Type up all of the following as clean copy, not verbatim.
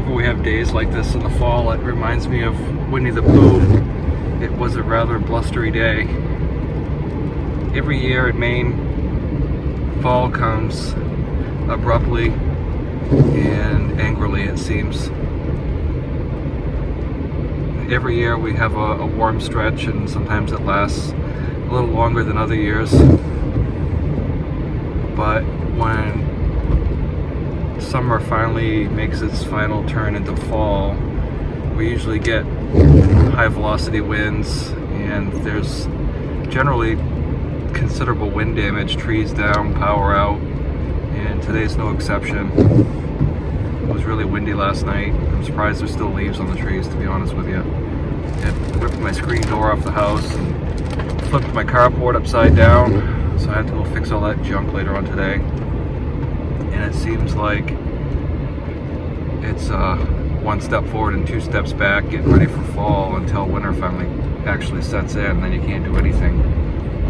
Whenever we have days like this in the fall, it reminds me of Winnie the Pooh. It was a rather blustery day. Every year in Maine, fall comes abruptly and angrily, it seems. Every year we have a warm stretch, and sometimes it lasts a little longer than other years. But when summer finally makes its final turn into fall, we usually get high velocity winds, and there's generally considerable wind damage, trees down, power out, and today's no exception. It was really windy last night. I'm surprised there's still leaves on the trees, to be honest with you. It ripped my screen door off the house and flipped my carport upside down, so I have to go fix all that junk later on today. And it seems like it's one step forward and two steps back, getting ready for fall until winter finally actually sets in, and then you can't do anything.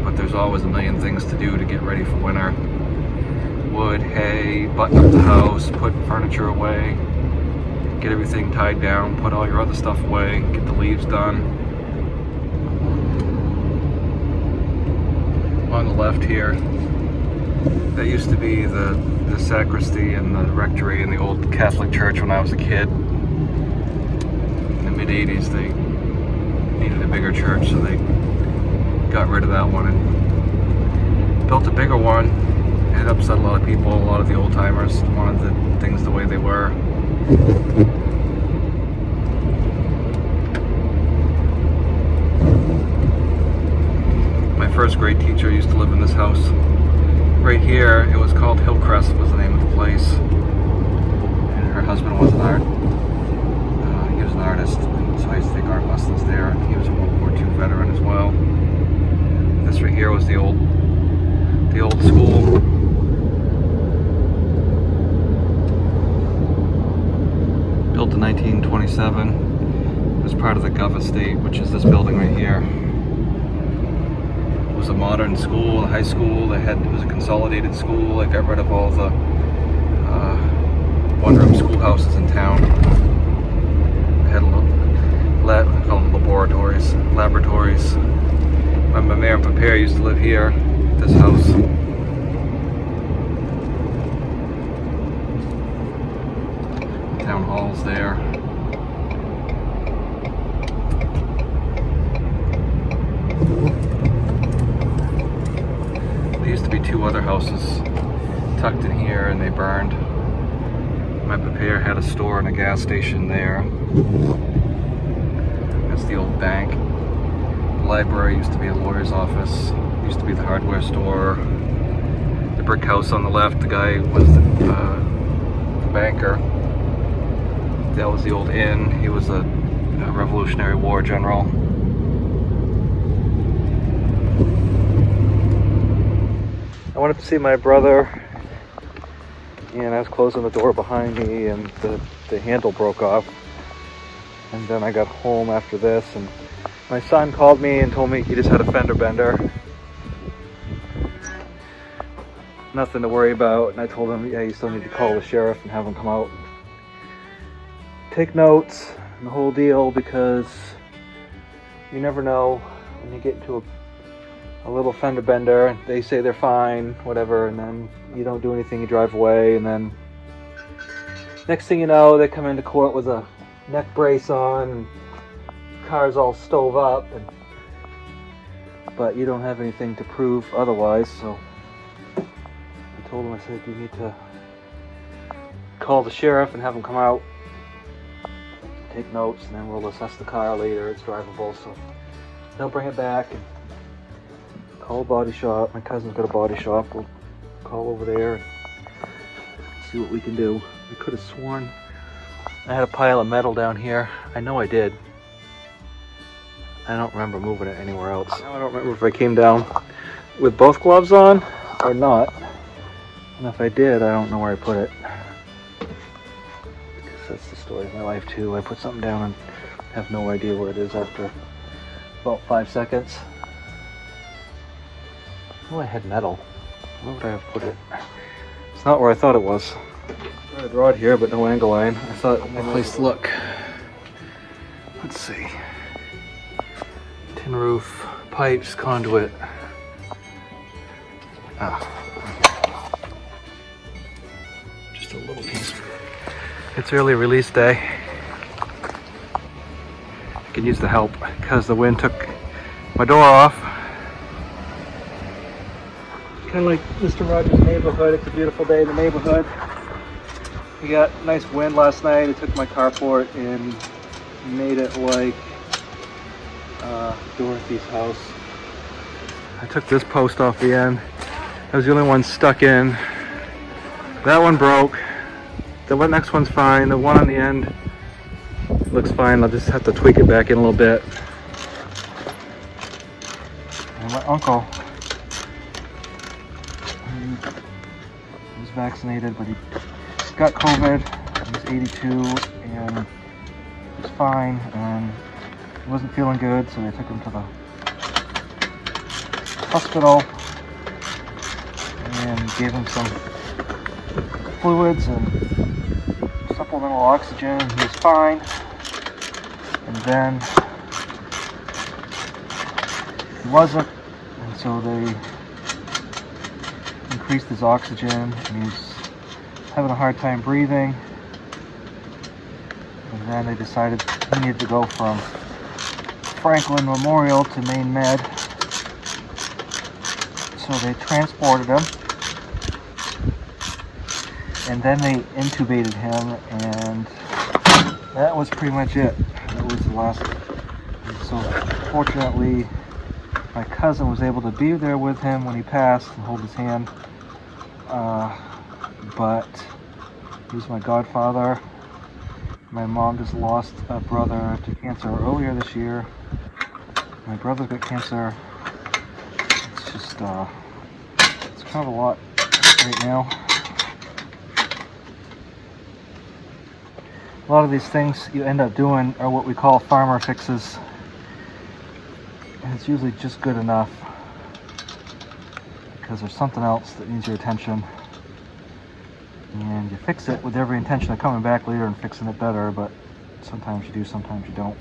But there's always a million things to do to get ready for winter. Wood, hay, button up the house, put furniture away, get everything tied down, put all your other stuff away, get the leaves done. On the left here, that used to be the sacristy and the rectory in the old Catholic church when I was a kid. In the mid-80s, they needed a bigger church, so they got rid of that one and built a bigger one. It upset a lot of people. A lot of the old timers wanted the things the way they were. My first grade teacher used to live in this house. Right here, it was called Hillcrest, was the name of the place. And her husband was an he was an artist, and so I used to take art lessons there. He was a World War II veteran as well. This right here was the old school. Built in 1927. It was part of the Gov estate, which is this building right here. It was a modern school, a high school. It was a consolidated school. They got rid of all the one-room schoolhouses in town. They had I call them laboratories. My mayor and Papa used to live here, this house. Town hall's there. There used to be two other houses tucked in here, and they burned. My Papa had a store and a gas station there. That's the old bank. The library used to be a lawyer's office. It used to be the hardware store. The brick house on the left, the guy was the banker. That was the old inn. He was a Revolutionary War general. I went up to see my brother, and I was closing the door behind me, and the handle broke off. And then I got home after this, and my son called me and told me he just had a fender bender. Nothing to worry about. And I told him, yeah, you still need to call the sheriff and have him come out. Take notes and the whole deal, because you never know when you get into a little fender bender. They say they're fine, whatever, and then you don't do anything, you drive away, and then next thing you know, they come into court with a neck brace on, and car's all stove up, but you don't have anything to prove otherwise. So I told him, I said, you need to call the sheriff and have him come out, take notes, and then we'll assess the car later. It's drivable, so they'll bring it back and call a body shop. My cousin's got a body shop. We'll call over there and see what we can do. I could have sworn I had a pile of metal down here. I know I did. I don't remember moving it anywhere else. Now I don't remember if I came down with both gloves on or not. And if I did, I don't know where I put it. Because that's the story of my life too. I put something down and have no idea where it is after about 5 seconds. Oh, I had metal. Where would I have put it? It's not where I thought it was. I'd rod here, but no angle line. I thought a place to look. Let's see. Tin roof, pipes, conduit. Just a little piece. It's early release day. I can use the help because the wind took my door off. Kind of like Mr. Rogers' neighborhood. It's a beautiful day in the neighborhood. We got nice wind last night. It took my carport and made it like Dorothy's house. I took this post off the end. That was the only one stuck in. That one broke. The next one's fine. The one on the end looks fine. I'll just have to tweak it back in a little bit. And my uncle, he was vaccinated, but he got COVID. He's 82 and he's fine, and he wasn't feeling good, so they took him to the hospital and gave him some fluids and supplemental oxygen. He was fine, and then he wasn't, and so they increased his oxygen, and he's having a hard time breathing. And then they decided he needed to go from Franklin Memorial to Maine Med. So they transported him, and then they intubated him, and that was pretty much it. That was the last. And so fortunately, my cousin was able to be there with him when he passed and hold his hand. But he was my godfather. My mom just lost a brother to cancer earlier this year. My brother's got cancer. It's just, it's kind of a lot right now. A lot of these things you end up doing are what we call farmer fixes. And it's usually just good enough because there's something else that needs your attention. And you fix it with every intention of coming back later and fixing it better, but sometimes you do, sometimes you don't.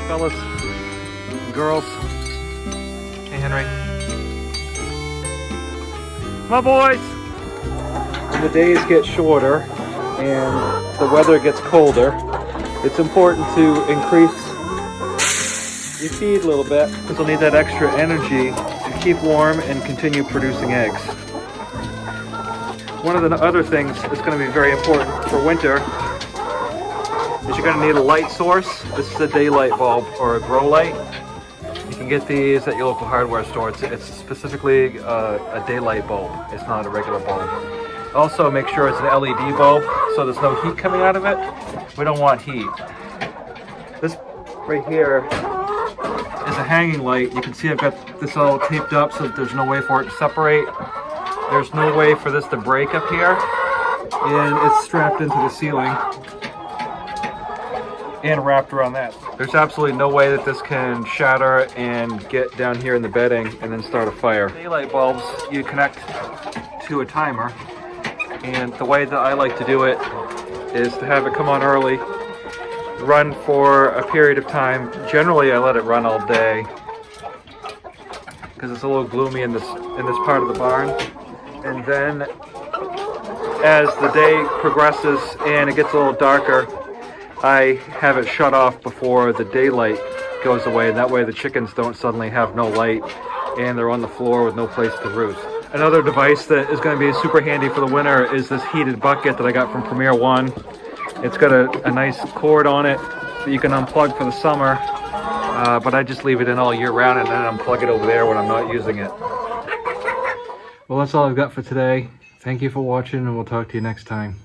Fellas, girls, hey Henry, my boys. When the days get shorter and the weather gets colder, it's important to increase your feed a little bit because you'll need that extra energy to keep warm and continue producing eggs. One of the other things that's going to be very important for winter is you're going to need a light source. This is a daylight bulb or a grow light. You can get these at your local hardware store. It's specifically a daylight bulb. It's not a regular bulb. Also make sure it's an LED bulb so there's no heat coming out of it. We don't want heat. This right here is a hanging light. You can see I've got this all taped up so that there's no way for it to separate. There's no way for this to break up here. And it's strapped into the ceiling and wrapped around that. There's absolutely no way that this can shatter and get down here in the bedding and then start a fire. Daylight bulbs you connect to a timer, and the way that I like to do it is to have it come on early, run for a period of time. Generally I let it run all day because it's a little gloomy in this part of the barn. And then as the day progresses and it gets a little darker, I have it shut off before the daylight goes away, and that way the chickens don't suddenly have no light and they're on the floor with no place to roost. Another device that is going to be super handy for the winter is this heated bucket that I got from Premier One. It's got a nice cord on it that you can unplug for the summer, but I just leave it in all year round and then unplug it over there when I'm not using it. Well, that's all I've got for today. Thank you for watching, and we'll talk to you next time.